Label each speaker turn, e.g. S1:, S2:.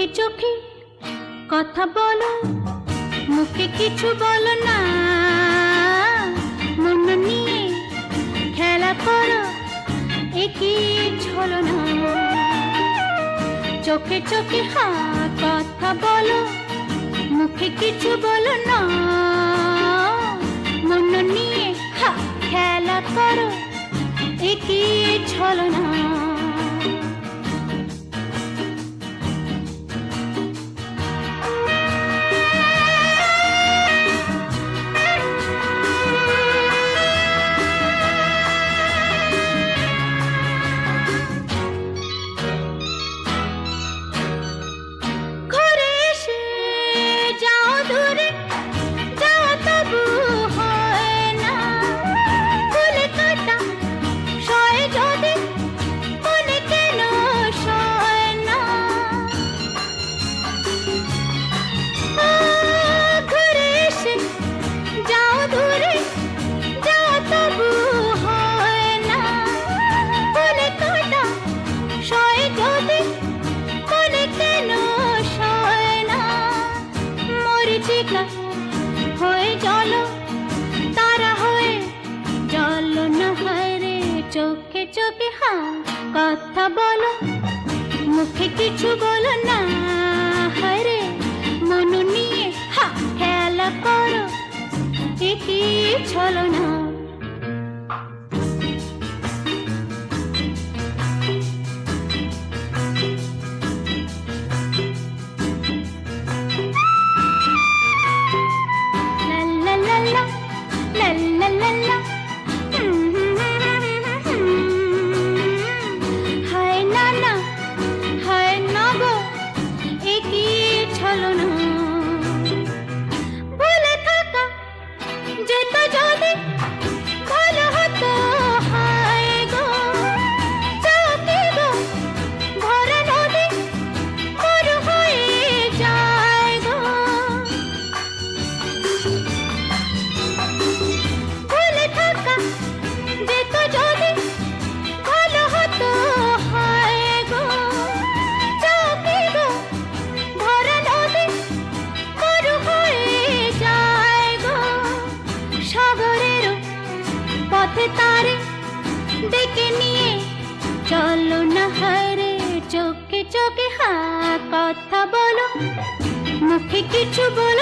S1: চোখে চোখে কথা বলো, মুখে কিছু বলো না, মন নিয়ে খেলা করো, একই ছলনা। চোখে চোখে কথা বলো, মুখে কিছু বলো না, মন নিয়ে খেলা করো, একই ছলনা। হয়ে চলো তারা হয়ে চলো না, হয় রে চোখে চোখে কথা বলো, মুখে কিছু বলো না, হয় রে মন নিয়ে খেলা করো, একই ছলনা। তারে ডেকে নিয়ে চলো না, হয় রে চোখে চোখে কথা বলো, মুখে কিছু বলো